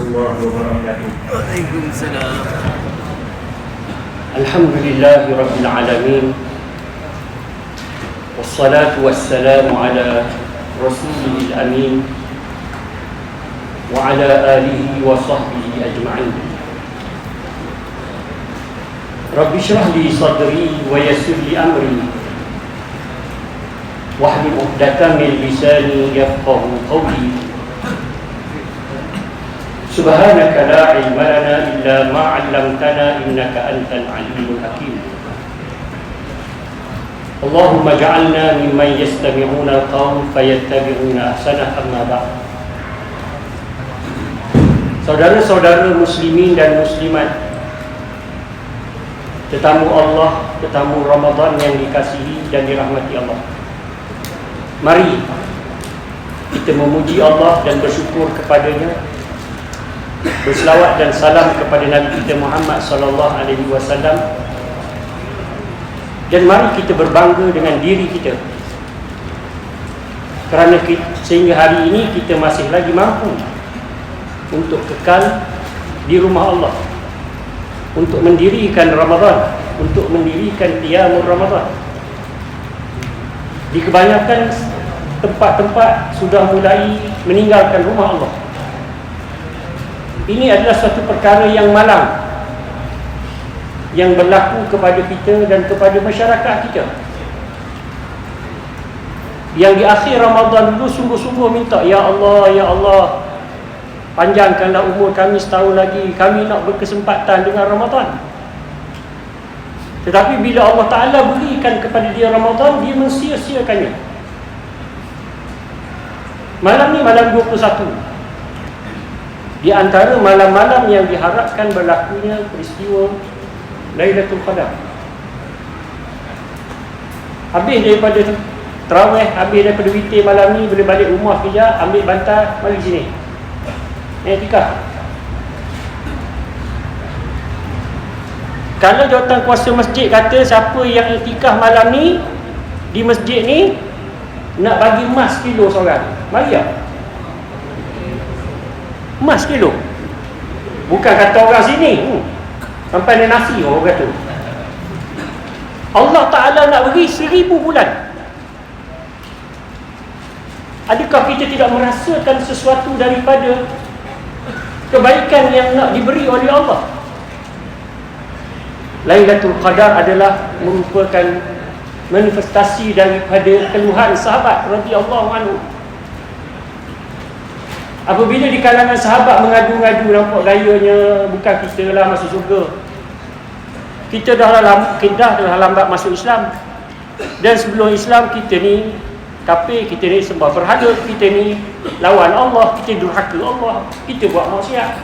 warahmatullahi wabarakatuh. Waalaikumsalam. Alhamdulillahi rabbil alamin. Wassalatu wassalamu ala rasulil amin wa ala alihi wa sahbihi ajma'in. Rabbi shrah li sadri wa yassir li amri wahlul 'uqdatam min lisani yafqahu qawli. Subhanaka la ilma lana illa ma 'allamtana innaka antal alimul hakim. Allahumma ja'alna mimman yastami'una al-qawl fayattabi'una ahsanah, amma ba'd. Saudara-saudara muslimin dan muslimat, tetamu Allah, tetamu Ramadan yang dikasihi dan dirahmati Allah, mari kita memuji Allah dan bersyukur kepadanya, berselawat dan salam kepada Nabi kita Muhammad sallallahu alaihi wasallam, dan mari kita berbangga dengan diri kita kerana sehingga hari ini kita masih lagi mampu untuk kekal di rumah Allah, untuk mendirikan Ramadan, untuk mendirikan qiyamul Ramadan. Di kebanyakan tempat-tempat sudah mulai meninggalkan rumah Allah. Ini adalah suatu perkara yang malang yang berlaku kepada kita dan kepada masyarakat kita, yang di akhir Ramadan dulu sungguh-sungguh minta, Ya Allah, Ya Allah, panjangkanlah umur kami setahun lagi, kami nak berkesempatan dengan Ramadan. Tetapi bila Allah Ta'ala berikan kepada dia Ramadan, dia mensia-siakannya. Malam ni malam 21, di antara malam-malam yang diharapkan berlakunya peristiwa Lailatul Qadar. Habis daripada tarawih, habis daripada witir malam ni, boleh balik rumah kejap, ambil bantal, mari sini iktikaf. Kalau jawatan kuasa masjid kata siapa yang iktikaf malam ni di masjid ni nak bagi emas kilo seorang, mari ya. Emas kilo. Bukan kata orang sini sampai ada nasi orang kata. Allah Ta'ala nak beri 1000 bulan. Adakah kita tidak merasakan sesuatu daripada kebaikan yang nak diberi oleh Allah? Lailatul Qadar adalah merupakan manifestasi daripada keluhan sahabat radhiyallahu anhu. Apabila di kalangan sahabat mengadu-ngadu, nampak gayanya bukan kita lah masuk surga, kita dah lambat masuk Islam, dan sebelum Islam kita ni kafir, kita ni sembah berhala, kita ni lawan Allah, kita durhaka Allah, kita buat maksiat.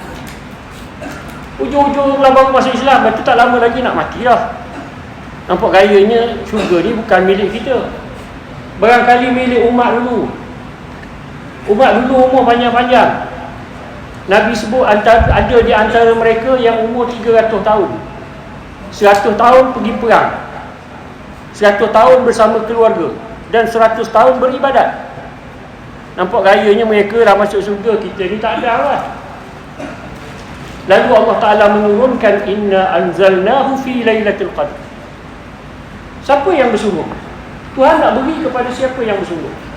Ujung-ujung baru masuk Islam, itu tak lama lagi nak mati lah. Nampak gayanya syurga ni bukan milik kita, barangkali milik umat dulu. Umat dulu umur panjang-panjang. Nabi sebut ada di antara mereka yang umur 300 tahun. 100 tahun pergi perang, 100 tahun bersama keluarga, dan 100 tahun beribadat. Nampak gayanya mereka dah masuk surga, kita ni tak ada lah. Lalu Allah Ta'ala menurunkan, Inna anzalnahu fi lailatul qadr. Siapa yang bersungguh? Tuhan nak beri kepada siapa yang bersungguh.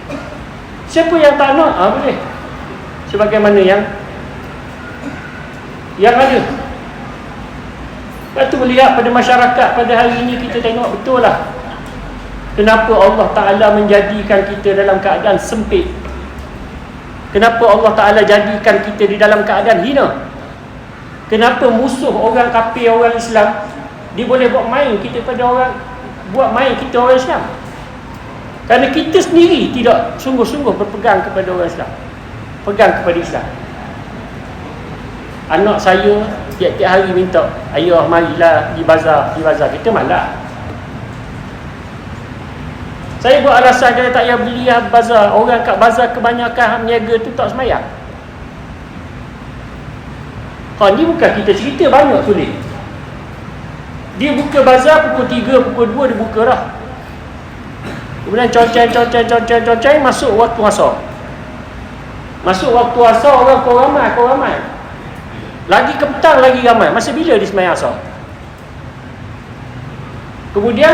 Siapa yang tak nak, boleh. Sebagaimana yang ada. Lepas tu melihat pada masyarakat pada hari ini, kita tengok betul lah kenapa Allah Ta'ala menjadikan kita dalam keadaan sempit. Kenapa Allah Ta'ala jadikan kita di dalam keadaan hina. Kenapa musuh orang kafir, orang Islam, dia boleh buat main kita orang Islam. Kerana kita sendiri tidak sungguh-sungguh berpegang kepada orang Islam, pegang kepada Islam. Anak saya tiap-tiap hari minta, ayah marilah di bazar. Kita malas. Saya buat alasan, kata tak payah beli bazar. Orang kat bazar kebanyakan niaga tu tak semayang. Ni bukan kita cerita, banyak tulis. Dia buka bazar pukul 3, pukul 2 dia buka dah. Kemudian conceng, masuk waktu asar. Masuk waktu asar, orang kau ramai. Lagi ke petang lagi ramai. Masa bila dia sembahyang asar? Kemudian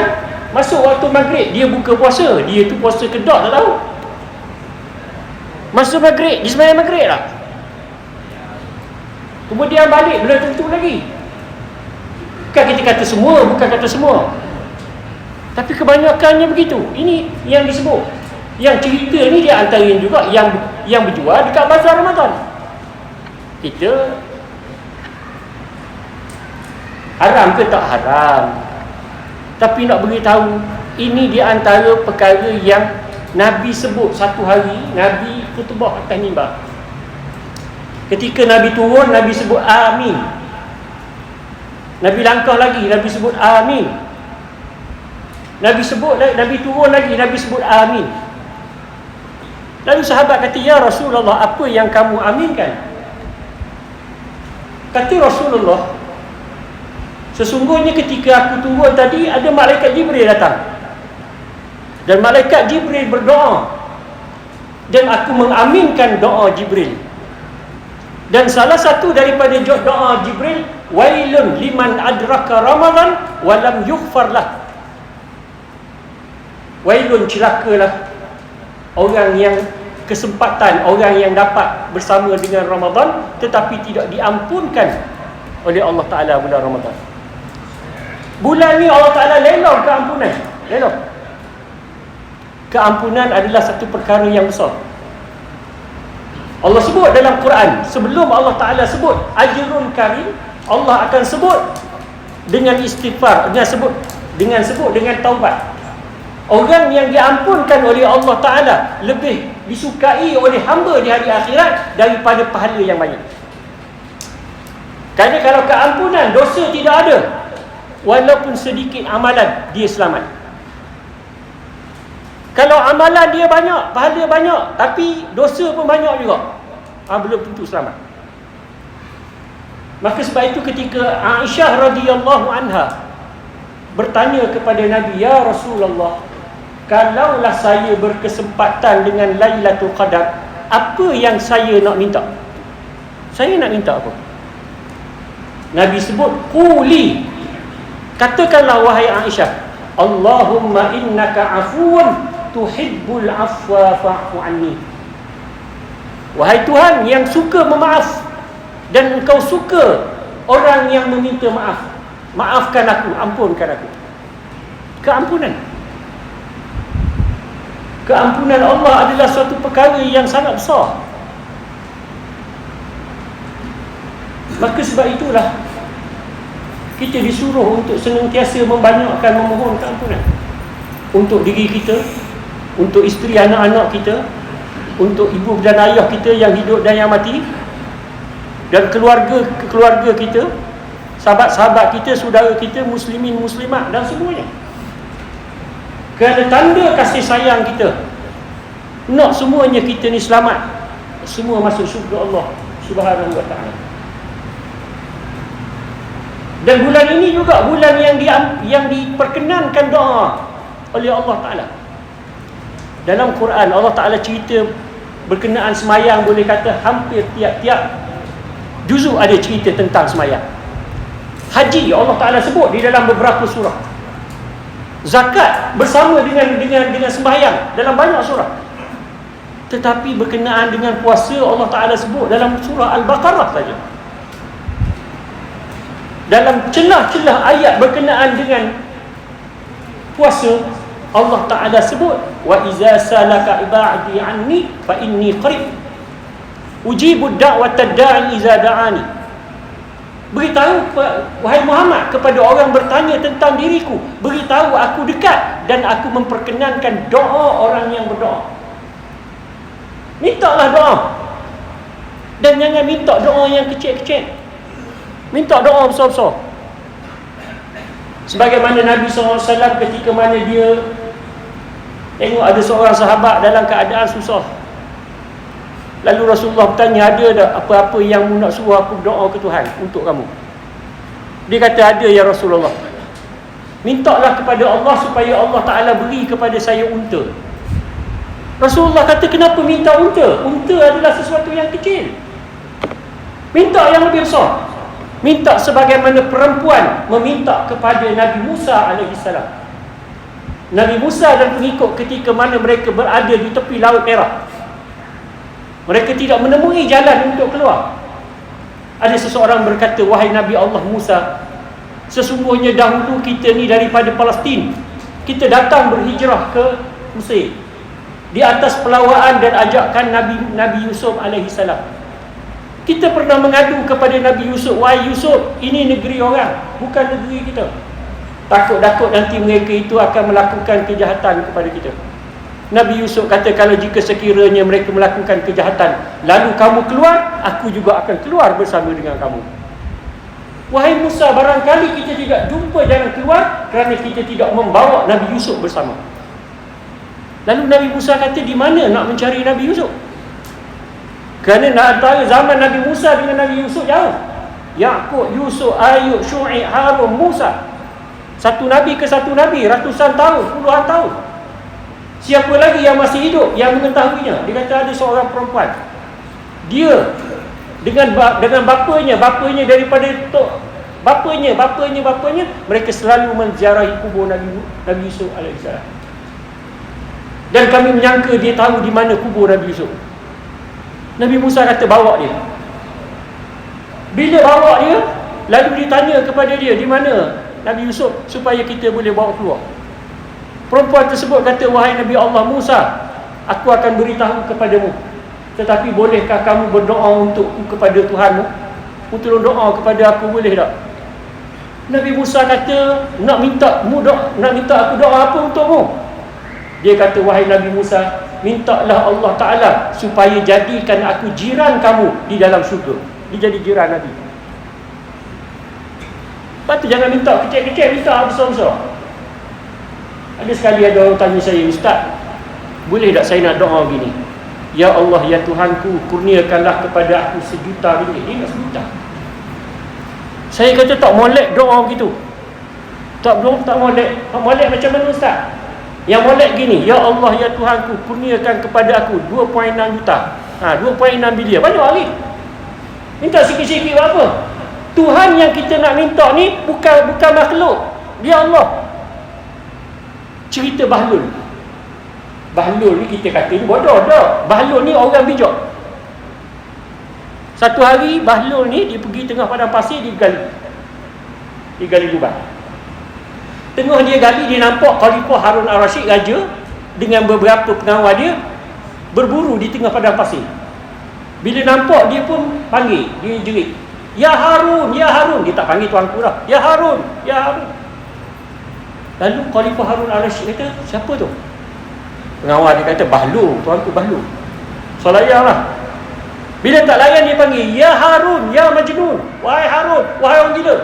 masuk waktu maghrib, dia buka puasa. Dia tu puasa kedok tak tahu. Masuk maghrib, dia sembahyang maghrib lah. Kemudian balik, belum tentu lagi. Bukan kita kata semua, bukan kata semua, tapi kebanyakannya begitu. Ini yang disebut. Yang cerita ni dia antara juga yang berjual dekat bazar Ramadan. Kita haram ke tak haram, tapi nak beritahu ini di antara perkara yang Nabi sebut. Satu hari Nabi khutbah atas mimbar. Ketika Nabi turun, Nabi sebut amin. Nabi langkah lagi, Nabi sebut amin. Nabi turun lagi, Nabi sebut amin. Lalu sahabat kata, ya Rasulullah, apa yang kamu aminkan? Kata Rasulullah, sesungguhnya ketika aku turun tadi, ada malaikat Jibril datang. Dan malaikat Jibril berdoa, dan aku mengaminkan doa Jibril. Dan salah satu daripada doa Jibril, wailun liman adraka Ramadan walam yughfar lah. Wailun, celakalah orang yang kesempatan, orang yang dapat bersama dengan Ramadan tetapi tidak diampunkan oleh Allah Ta'ala bulan Ramadan. Bulan ni Allah Ta'ala lelong keampunan. Lelong. Keampunan adalah satu perkara yang besar. Allah sebut dalam Quran, sebelum Allah Ta'ala sebut ajrun karim, Allah akan sebut dengan istighfar, dengan taubat. Orang yang diampunkan oleh Allah Ta'ala lebih disukai oleh hamba di hari akhirat daripada pahala yang banyak. Kerana kalau keampunan, dosa tidak ada, walaupun sedikit amalan, dia selamat. Kalau amalan dia banyak, pahala banyak, tapi dosa pun banyak juga, belum tentu selamat. Maka sebab itu ketika Aisyah radhiyallahu anha bertanya kepada Nabi, ya Rasulullah, kalaulah saya berkesempatan dengan Lailatul Qadar, apa yang saya nak minta? Saya nak minta apa? Nabi sebut, quli, katakanlah wahai Aisyah, Allahumma innaka afuun tuhibbul afwa fa'fu anni. Wahai Tuhan yang suka memaaf dan engkau suka orang yang meminta maaf, maafkan aku, ampunkan aku. Keampunan Allah adalah suatu perkara yang sangat besar. Maka sebab itulah kita disuruh untuk senantiasa membanyakkan memohon keampunan untuk diri kita, untuk isteri anak-anak kita, untuk ibu dan ayah kita yang hidup dan yang mati, dan keluarga kita, sahabat-sahabat kita, saudara kita, muslimin, muslimat dan semuanya. Kerana tanda kasih sayang kita, nak semuanya kita ni selamat, semua masuk syurga Allah Subhanahu wa ta'ala. Dan bulan ini juga bulan yang diperkenankan doa oleh Allah Ta'ala. Dalam Quran Allah Ta'ala cerita berkenaan semayang, boleh kata hampir tiap-tiap juzuk ada cerita tentang semayang. Haji Allah Ta'ala sebut di dalam beberapa surah. Zakat bersama dengan sembahyang dalam banyak surah. Tetapi berkenaan dengan puasa Allah Ta'ala sebut dalam surah Al-Baqarah saja. Dalam celah-celah ayat berkenaan dengan puasa, Allah Ta'ala sebut, wa iza salaka ibadi anni fa inni qarib ujibu da'watad da'i iza da'ani. Beritahu wahai Muhammad kepada orang bertanya tentang diriku, beritahu aku dekat dan aku memperkenankan doa orang yang berdoa. Mintalah doa, dan jangan minta doa yang kecil-kecil, minta doa besar-besar. Sebagaimana Nabi SAW ketika mana dia tengok ada seorang sahabat dalam keadaan susah, lalu Rasulullah bertanya, ada tak apa-apa yang nak suruh aku doa ke Tuhan untuk kamu? Dia kata, ada ya Rasulullah. Mintalah kepada Allah supaya Allah Ta'ala beri kepada saya unta. Rasulullah kata, kenapa minta unta? Unta adalah sesuatu yang kecil. Minta yang lebih besar. Minta sebagaimana perempuan meminta kepada Nabi Musa alaihissalam. Nabi Musa dan pengikut ketika mana mereka berada di tepi Laut Merah, mereka tidak menemui jalan untuk keluar. Ada seseorang berkata, wahai Nabi Allah Musa, sesungguhnya dahulu kita ni daripada Palestin, kita datang berhijrah ke Mesir di atas pelawaan dan ajakan Nabi Yusuf alaihissalam. Kita pernah mengadu kepada Nabi Yusuf, wahai Yusuf, ini negeri orang, bukan negeri kita. Takut-takut nanti mereka itu akan melakukan kejahatan kepada kita. Nabi Yusuf kata, kalau jika sekiranya mereka melakukan kejahatan lalu kamu keluar, aku juga akan keluar bersama dengan kamu. Wahai Musa, barangkali kita tidak jumpa jalan keluar kerana kita tidak membawa Nabi Yusuf bersama. Lalu Nabi Musa kata, di mana nak mencari Nabi Yusuf? Kerana antara zaman Nabi Musa dengan Nabi Yusuf jauh. Yaqub, Yusuf, Ayub, Syu'aib, Harun, Musa. Satu Nabi ke satu Nabi, ratusan tahun, puluhan tahun. Siapa lagi yang masih hidup yang mengetahuinya? Dia kata ada seorang perempuan, dia dengan bapanya daripada bapanya, mereka selalu menziarahi kubur Nabi Yusuf alaihissalam. Dan kami menyangka dia tahu di mana kubur Nabi Yusuf. Nabi Musa kata, bawa dia. Bila bawa dia, lalu ditanya kepada dia, di mana Nabi Yusuf, supaya kita boleh bawa keluar. Perempuan tersebut kata, wahai Nabi Allah Musa, aku akan beritahu kepadamu, tetapi bolehkah kamu berdoa kepada Tuhanmu? Tolong doa kepada aku, boleh tak? Nabi Musa kata, nak minta aku doa apa untukmu? Dia kata, wahai Nabi Musa, mintalah Allah Ta'ala supaya jadikan aku jiran kamu di dalam syurga. Dia jadi jiran Nabi. Lepas tu jangan minta kecil-kecil, minta besar-besar. Ada sekali ada orang tanya saya, Ustaz, boleh tak saya nak doa gini? Ya Allah, ya Tuhanku, kurniakanlah kepada aku 1 juta ringgit. Dia nak 1 juta. Saya kata, tak molek doa begitu. Tak molek. Molek macam mana Ustaz? Yang molek gini, ya Allah, ya Tuhanku, kurniakan kepada aku 2.6 juta. 2.6 bilion. Banyak lagi. Minta sikit-sikit apa? Tuhan yang kita nak minta ni bukan makhluk. Dia Allah. Cerita Bahlul ni kita kata ni bodoh dah. Bahlul ni orang bijak. Satu hari Bahlul ni dia pergi tengah padang pasir, dia gali lubang. Tengah dia gali, dia nampak Khalifah Harun Ar-Rasyid raja dengan beberapa pengawal dia berburu di tengah padang pasir. Bila nampak, dia pun panggil, dia jerit, Ya Harun, Ya Harun. Dia tak panggil tuanku lah, Ya Harun, Ya Harun. Lalu Khalifah Harun Ar-Rasyid kata, siapa tu? Pengawal dia kata, Bahlul, tuanku Bahlul. So layan lah. Bila tak layan, dia panggil, Ya Harun, Ya Majnun. Wahai Harun, wahai orang gila.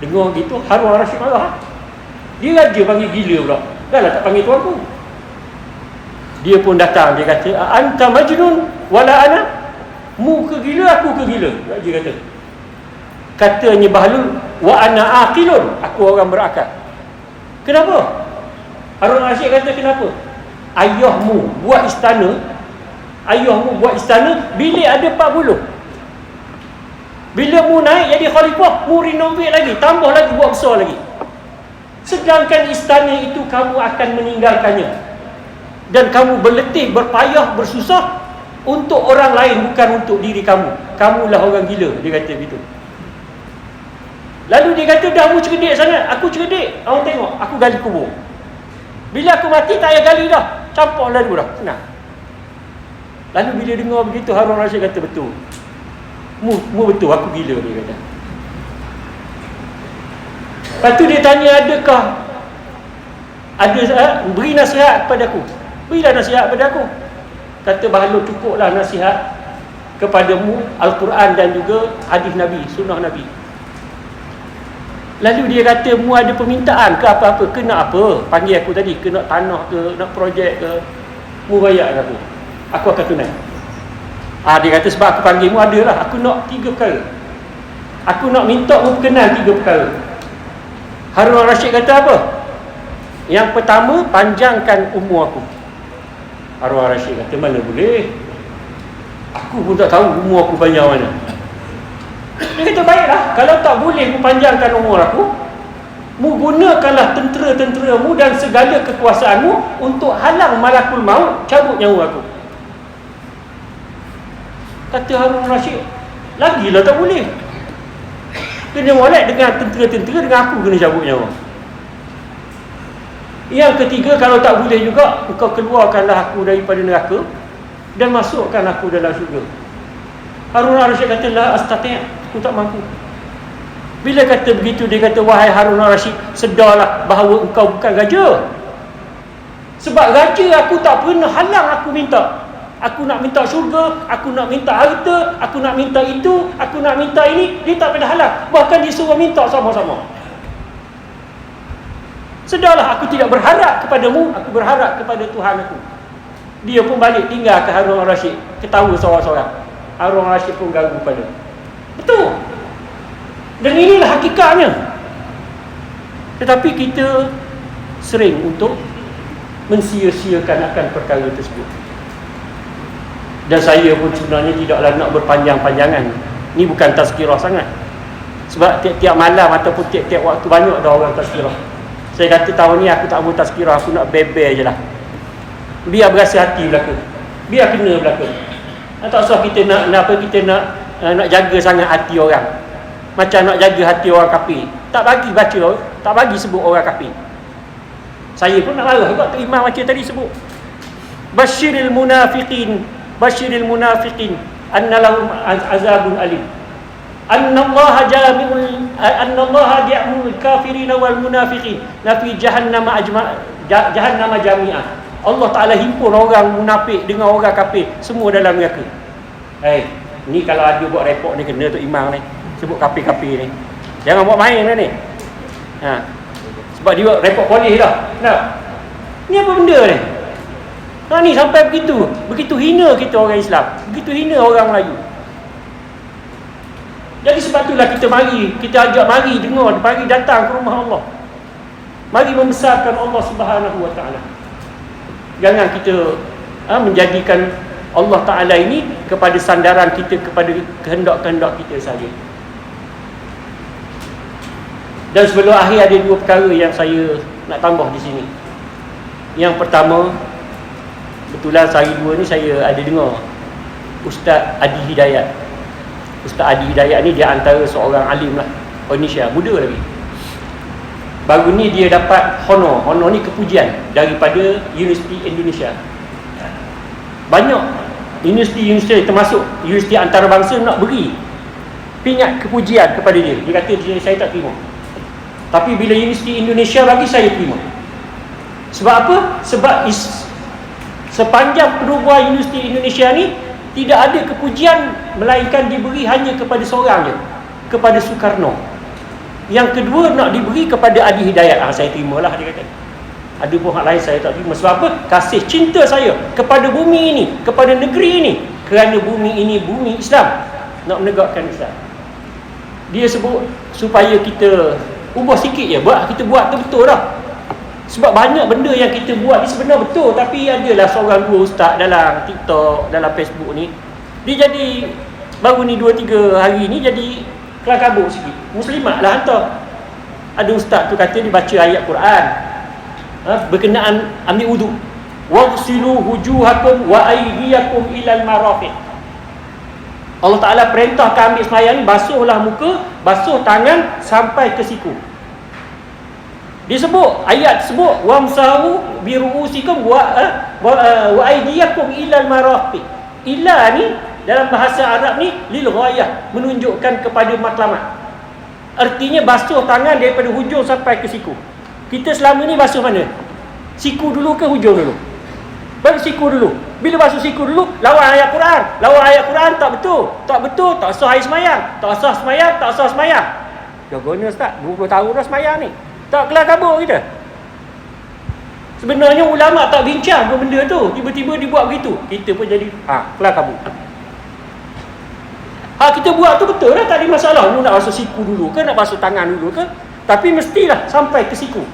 Dengar gitu, Harun Ar-Rasyid marah. Dia raja panggil gila pula. Dah lah tak panggil tuanku. Dia pun datang, dia kata, Anta Majnun wala ana. Mu ke gila, aku ke gila. Raja kata. Katanya Bahlul, wa ana aqilun, aku orang berakal. Kenapa? Harun Ar-Rasyid kata, kenapa? Ayahmu buat istana, bilik ada 40. Bila mu naik jadi khalifah, mu renovate lagi, tambah lagi, buat besar lagi. Sedangkan istana itu kamu akan meninggalkannya, dan kamu berletih, berpayah, bersusah untuk orang lain, bukan untuk diri kamu. Kamulah orang gila, dia kata begitu. Lalu dia kata, dah mu cerdik sangat. Aku cerdik, awak tengok, aku gali kubur. Bila aku mati, tak payah gali dah, campur lalu dah, senang. Lalu bila dengar begitu, Harun Ar-Rasyid kata, betul. Mu betul, aku gila, dia kata. Lepas tu dia tanya, adakah beri nasihat kepada aku? Berilah nasihat kepada aku. Kata Bahlul, cukuplah nasihat kepadamu Al-Quran dan juga hadis Nabi, sunnah Nabi. Lalu dia kata, mu ada permintaan ke apa-apa? Ke nak apa? Panggil aku tadi, ke nak tanah ke, nak projek ke? Mu bayar aku, aku akan tunai. Dia kata, sebab aku panggil mu adalah, aku nak 3 perkara. Aku nak minta mu berkenan 3 perkara. Harun Ar-Rasyid kata apa? Yang pertama, panjangkan umur aku. Harun Ar-Rasyid kata, mana boleh, aku pun tak tahu umur aku panjang mana. Dia kata, baiklah, kalau tak boleh panjangkan umur aku, mu gunakanlah tentera-tenteramu dan segala kekuasaanmu untuk halang malakul maut cabut nyawa aku. Kata Harun Rashid, lagilah tak boleh. Kena molek dengan tentera-tentera, dengan aku kena cabut nyawa. Yang ketiga, kalau tak boleh juga, engkau keluarkanlah aku daripada neraka dan masukkan aku dalam syurga. Harun Rashid kata, la astati', aku tak mampu. Bila kata begitu, dia kata, wahai Harun Rashid, sedarlah bahawa engkau bukan raja. Sebab raja aku tak pernah halang aku minta. Aku nak minta syurga, aku nak minta harta, aku nak minta itu, aku nak minta ini, dia tak pernah halang. Bahkan dia suruh minta sama-sama. Sedarlah, aku tidak berharap kepadamu, aku berharap kepada Tuhan aku. Dia pun balik tinggal ke Harun Rashid, ketawa seorang-seorang. Harun Rashid pun ganggu pada. Betul. Dan inilah hakikatnya. Tetapi kita sering untuk mensia-siakan akan perkara tersebut. Dan saya pun sebenarnya tidaklah nak berpanjang-panjangan. Ini bukan tazkirah sangat. Sebab tiap-tiap malam ataupun tiap-tiap waktu banyak ada orang tazkirah. Saya kata tahun ni aku tak mau tazkirah, aku nak beber je lah. Biar berasa hati belaka. Biar kena belaka. Tak usah kita nak jaga sangat hati orang. Macam nak jaga hati orang kafir. Tak bagi baca, tak bagi sebut orang kafir. Saya pun nak marah juga tu imam macam tadi sebut. Basyiril munafiqin anna lahum azabun alim. Annallaha jami'ul kafirin wal munafiqin fi jahannama jami'ah. Allah Ta'ala himpun orang munafik dengan orang kafir semua dalam neraka. Ni kalau ada buat report ni kena tu imam ni sebut kafir-kafir ni. Jangan buat main lah ni. Sebab dia buat report polis dah. Ni apa benda ni? Ni sampai begitu hina kita orang Islam, begitu hina orang Melayu. Jadi sebab itulah kita ajak mari dengar, mari datang ke rumah Allah. Mari membesarkan Allah Subhanahu Wa Taala. Jangan kita menjadikan Allah Ta'ala ini kepada sandaran kita, kepada kehendak-kehendak kita saja. Dan sebelum akhir ada dua perkara yang saya nak tambah di sini. Yang pertama, betulan sehari dua ni saya ada dengar Ustaz Adi Hidayat. Ustaz Adi Hidayat ni dia antara seorang alim lah Indonesia, muda lagi. Baru ni dia dapat honor ni kepujian daripada Universiti Indonesia. Banyak universiti termasuk universiti antarabangsa nak beri pingat kepujian kepada dia. Dia kata saya tak terima. Tapi bila Universiti Indonesia bagi, saya terima. Sebab apa? Sebab sepanjang penubuhan Universiti Indonesia ni tidak ada kepujian melainkan diberi hanya kepada seorang je, kepada Soekarno. Yang kedua nak diberi kepada Adi Hidayat. Saya terimalah, dia kata. Ada pun hak lain saya tak terima. Sebab apa? Kasih cinta saya kepada bumi ini, kepada negeri ini. Kerana bumi ini bumi Islam, nak menegakkan Islam. Dia sebut supaya kita ubah sikit je, kita buat tu betul dah. Sebab banyak benda yang kita buat ni sebenarnya betul, tapi adalah seorang dua ustaz dalam TikTok, dalam Facebook ni, dia jadi baru ni 2-3 hari ni jadi kelang kabut sikit. Muslimat lah hantar. Ada ustaz tu kata dia baca ayat Quran berkenaan ambil wudu. Waghsilu wujuhakum wa aydiyakum ilal marafiq. Allah Ta'ala perintahkan ambil sembahyang ni, basuhlah muka, basuh tangan sampai ke siku. Dia sebut, ayat sebut wamsahu biruusikum wa aydiyakum ilal marafiq. Ila ni dalam bahasa Arab ni lil ghayah, menunjukkan kepada matlamat. Artinya basuh tangan daripada hujung sampai ke siku. Kita selama ni basuh mana? Siku dulu ke hujung dulu? Bagi siku dulu. Bila basuh siku dulu, lawan ayat Quran. Lawan ayat Quran tak betul. Tak betul, tak sah air semayang. Tak sah semayang, tak sah semayang. Jaganya Ustaz, 20 tahun dah semayang ni. Tak kelar kabur kita. Sebenarnya ulama tak bincang pun benda tu. Tiba-tiba dibuat begitu. Kita pun jadi kelar kabur. Kita buat tu betul lah, tak ada masalah. Lu nak basuh siku dulu ke, nak basuh tangan dulu ke, tapi mestilah sampai ke siku.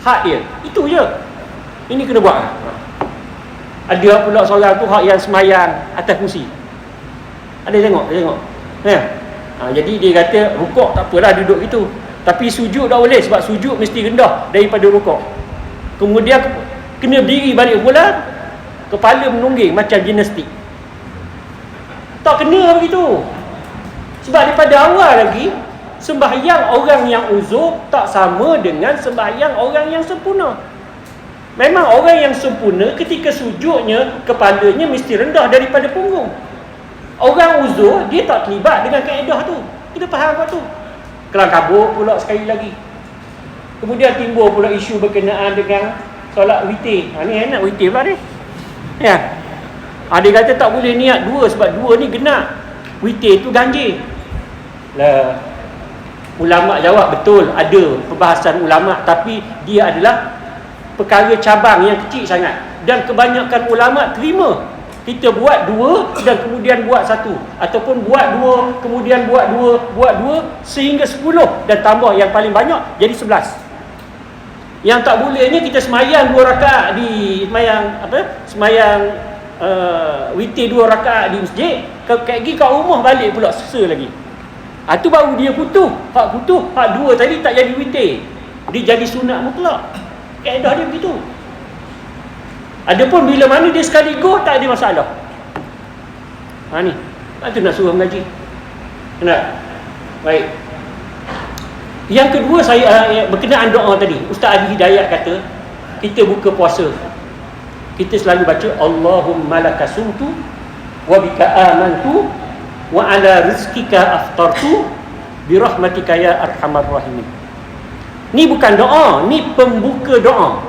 Hak dia. Itu je. Ini kena buat. Ada pula seorang tu hak yang semayang atas kursi. Ada tengok? Ya. Jadi dia kata rukuk tak apalah duduk itu, tapi sujud tak boleh, sebab sujud mesti rendah daripada rukuk. Kemudian kena berdiri balik pula, kepala menungging macam gimnastik. Tak kena begitu. Sebab daripada awal lagi, sembahyang orang yang uzur tak sama dengan sembahyang orang yang sempurna. Memang orang yang sempurna ketika sujudnya, kepalanya mesti rendah daripada punggung. Orang uzur, dia tak terlibat dengan kaedah tu. Kita faham apa tu? Kelang kabut pula sekali lagi. Kemudian timbul pula isu berkenaan dengan solat witir. Ni enak witir pula ni. Ya. Dia kata tak boleh niat dua sebab dua ni genap. Witir tu ganjil. Lah, ulama jawab betul, ada perbahasan ulama, tapi dia adalah perkara cabang yang kecil sangat. Dan kebanyakan ulama terima kita buat dua dan kemudian buat satu, ataupun buat dua kemudian buat dua sehingga 10 dan tambah yang paling banyak jadi 11. Yang tak bolehnya kita semayang 2 rakaat di semayang witir 2 rakaat di masjid, kayak gini kat rumah balik pula sesa lagi. Tu baru dia putus. Hak 2 tadi tak jadi witir, dia jadi sunat mutlak. Kaedah dia begitu. Adapun bila mana dia sekaligus tak ada masalah. Ni. Tu nak suruh mengaji. Kenapa? Baik. Yang kedua saya berkenaan doa tadi. Ustaz Adi Hidayat kata kita buka puasa, kita selalu baca Allahumma lakasumtu wa bika amantu wa ala rizkika aftartu bi rahmatika ya arhamar rahimin. Ni bukan doa, ni pembuka doa.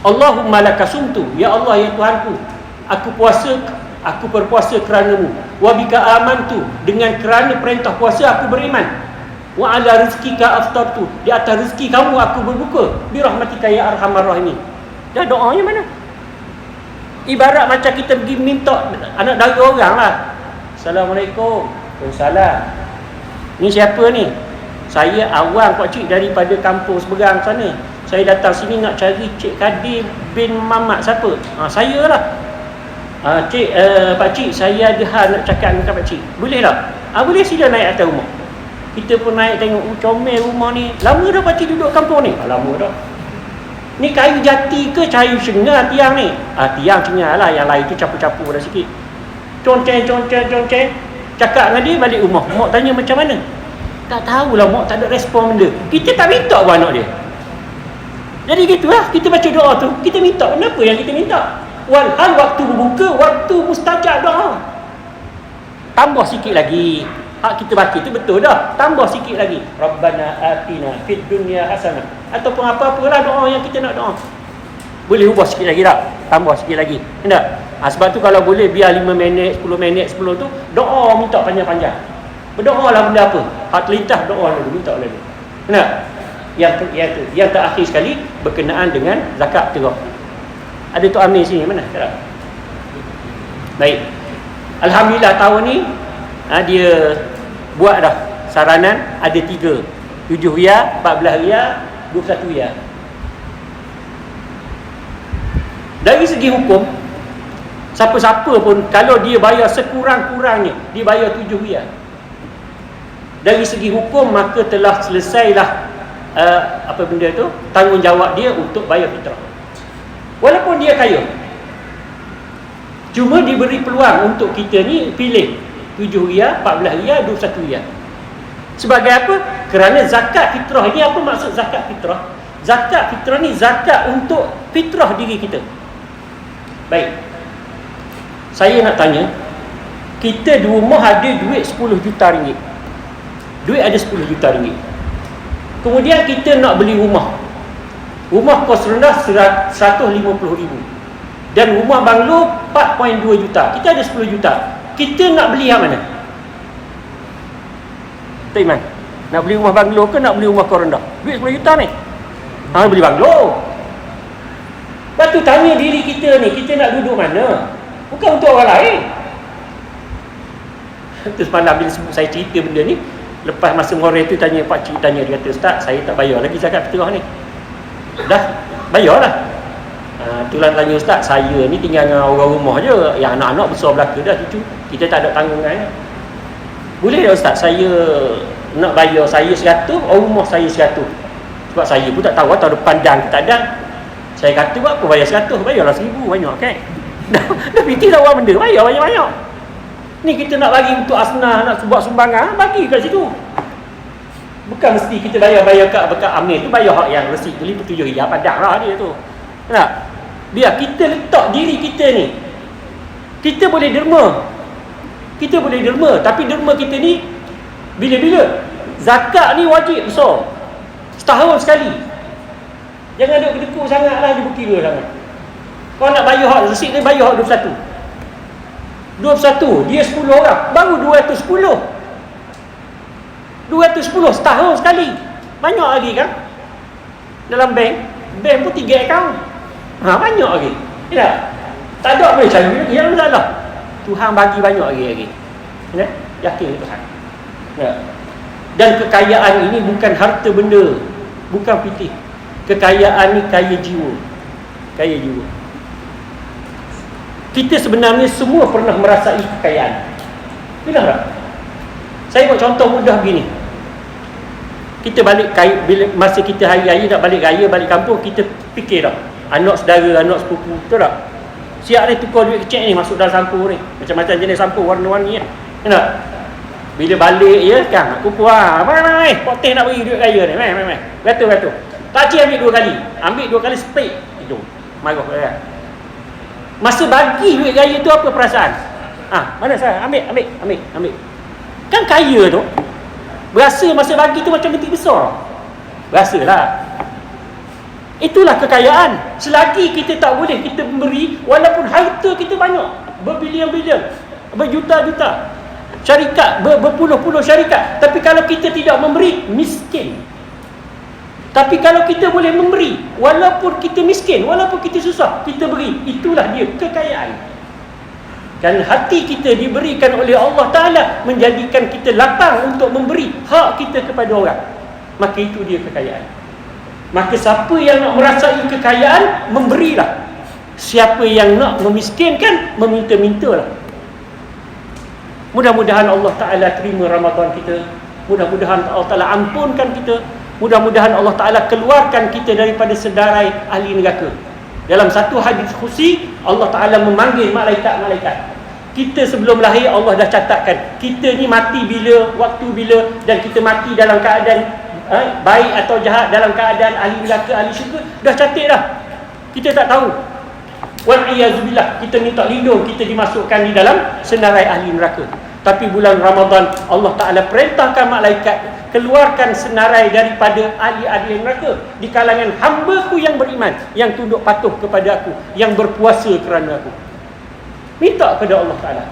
Allahumma lakasumtu, ya Allah ya Tuhanku, aku berpuasa kerana-Mu. Wa bika amantu, dengan kerana perintah puasa aku beriman. Wa ala rizkika aftartu, di atas rezeki kamu aku berbuka. Bi rahmatika ya arhamar rahimin. Dah doanya mana? Ibarat macam kita pergi minta anak dara orang lah. Assalamualaikum. Waalaikumsalam. Ni siapa ni? Saya awang Pak Cik daripada kampung seberang sana. Saya datang sini nak cari Cik Kadir bin Mamat. Siapa? Saya lah. Cik, Pak Cik, saya ada hal nak cakap dengan Pak Cik. Boleh tak? Boleh, sila naik atas rumah. Kita pun naik tengok, comel rumah ni. Lama dah Pak Cik duduk kampung ni? Lama dah. Ni kayu jati ke kayu cengar tiang ni? Tiang cengar lah, yang lain tu capu-capu dah sikit. Conceng. Cakap dengan dia balik rumah. Mak tanya macam mana? Tak tahulah, mak tak ada respon benda. Kita tak minta buat anak dia. Jadi gitulah, kita baca doa tu, kita minta kenapa yang kita minta. Walhal waktu berbuka, waktu mustajab doa. Tambah sikit lagi. Hak kita baca tu betul dah. Tambah sikit lagi. Rabbana atina fid dunya hasanah. Ataupun apa-apalah doa yang kita nak doa. Boleh ubah sikit lagi tak? Tambah sikit lagi. Kenapa? Sebab tu kalau boleh biar 5 minit, 10 minit, 10 tu doa minta panjang-panjang. Berdoa lah benda apa? Hak terlintas doa dulu, minta lagi. Kenapa? Yang terakhir sekali berkenaan dengan zakat fitrah. Ada Tok Amir sini mana? Baik. Alhamdulillah tahun ni dia buat dah saranan ada 3. 7 riyal, 14 riyal, 21 riyal. Dari segi hukum, siapa-siapa pun kalau dia bayar sekurang-kurangnya, dia bayar 7 riyal. Dari segi hukum maka telah selesailah apa benda tu, tanggungjawab dia untuk bayar fitrah. Walaupun dia kaya, cuma diberi peluang untuk kita ni pilih 7 riyal, 14 riyal, 21 riyal. Sebagai apa? Kerana zakat fitrah ni, apa maksud zakat fitrah? Zakat fitrah ni zakat untuk fitrah diri kita. Baik, saya nak tanya, kita di rumah ada duit 10 juta ringgit. Duit ada 10 juta ringgit. Kemudian kita nak beli rumah. Rumah kos rendah 150,000. Dan rumah banglo 4.2 juta. Kita ada 10 juta. Kita nak beli yang mana? Tak Iman? Nak beli rumah banglo ke nak beli rumah kos rendah? Duit 10 juta ni. Beli banglo. Lepas tu tanya diri kita ni, kita nak duduk mana? Bukan untuk orang lain. Terus semalam bila saya cerita benda ni, lepas masa Moreh tu tanya Pak Cik, tanya dia kata, Ustaz, saya tak bayar lagi zakat fitrah ni. Dah, bayarlah. Tulang tanya Ustaz, saya ni tinggal dengan orang rumah je, yang anak-anak besar belaka dah cucu, kita tak ada tanggungan. Boleh tak Ustaz, saya nak bayar saya 100, rumah saya 100. Sebab saya pun tak tahu tahun depan dan tak ada. Saya kata buat apa bayar 100, bayarlah 1000, banyak kan. Dah fikir tak orang benda, bayar banyak-banyak. Ni kita nak bagi untuk asnah, nak buat sumbangan, bagi kat situ. Bukan mesti kita bayar kat Amir tu, bayar hak yang resit tu 57 riyal, padang lah dia tu. Tak? Biar kita letak diri kita ni. Kita boleh derma. Kita boleh derma, tapi derma kita ni bila-bila. Zakat ni wajib besar. Setahun sekali. Jangan duduk kedekut sangatlah, dia berkira sangat. Kau nak bayar hak resit ni, bayar hak 21. 21, dia 10 orang, baru 210 setahun sekali. Banyak lagi kan. Dalam bank pun 3 akaun. Banyak lagi. Tak ada boleh cari lagi, yang masalah Tuhan bagi banyak lagi. Yakin Tuhan. Dan kekayaan ini bukan harta benda, bukan pitih. Kekayaan ni kaya jiwa. Kaya jiwa. Kita sebenarnya semua pernah merasai kekayaan. Benar tak? Saya buat contoh mudah begini. Kita balik bila masa kita hari-hari nak balik raya, balik kampung, kita fikir tak? Anak saudara, anak sepupu, betul tak? Siap ni tukar duit kecil ni masuk dalam sampul ni. Macam-macam jenis sampul warna-warni kan. Benar? Bila balik ya kan, nak kumpul mai. Poteh nak bagi duit raya ni. Mai. Gatul. Pakcik ambil 2 kali. Ambil 2 kali spray. Itu. Marah kan. Masa bagi duit raya tu apa perasaan? Mana saya? Ambil. Kan kaya tu. Berasa masa bagi tu macam betik besar. Berasalah. Itulah kekayaan. Selagi kita tak boleh kita memberi, walaupun harta kita banyak, berbilion-bilion, berjuta-juta syarikat, berpuluh-puluh syarikat, tapi kalau kita tidak memberi, miskin. Tapi kalau kita boleh memberi, walaupun kita miskin, walaupun kita susah, kita beri, itulah dia kekayaan. Dan hati kita diberikan oleh Allah Ta'ala menjadikan kita lapang untuk memberi hak kita kepada orang. Maka itu dia kekayaan. Maka siapa yang nak merasai kekayaan, memberilah. Siapa yang nak memiskinkan, meminta-mintalah. Mudah-mudahan Allah Ta'ala terima Ramadan kita. Mudah-mudahan Allah Ta'ala ampunkan kita. Mudah-mudahan Allah Ta'ala keluarkan kita daripada sedarai ahli neraka. Dalam satu hadis khusi, Allah Ta'ala memanggil malaikat-malaikat. Kita sebelum lahir Allah dah catatkan kita ni mati bila, waktu bila, dan kita mati dalam keadaan baik atau jahat, dalam keadaan ahli neraka, ahli syurga, dah catat dah. Kita tak tahu. Wal-iyazubillah, kita minta lindung kita dimasukkan di dalam senarai ahli neraka. Tapi bulan Ramadan Allah Ta'ala perintahkan malaikat keluarkan senarai daripada ahli-ahli neraka di kalangan hamba-Ku yang beriman, yang tunduk patuh kepada Aku, yang berpuasa kerana Aku. Minta kepada Allah Ta'ala.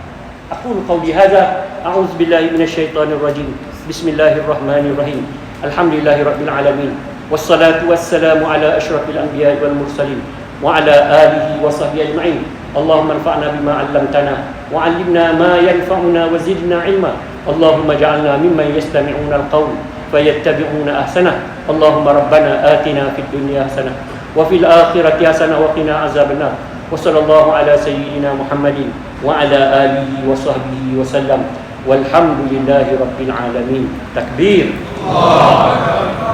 Aqulu qawli hadza, a'udzubillahi minasyaitonirrajim. Bismillahirrahmanirrahim. Alhamdulillahirabbil alamin. Wassalatu wassalamu ala asyrafil anbiya'i wal mursalin wa ala alihi wa sahbihi ajma'in. Allahumma anfa'na bima 'allamtana wa 'allimna ma yanfa'una wa zidna 'ilma. Allahumma ja'alna mimman yastami'una al-qawl fayattabi'una ahsanah. Allahumma rabbana atina fid dunya hasanah wa fil akhirati hasanah wa qina azabannar. Wa sallallahu ala sayyidina Muhammadin wa ala alihi wa sahbihi wa sallam. Walhamdulillahi rabbil alamin. Takbir. Allah.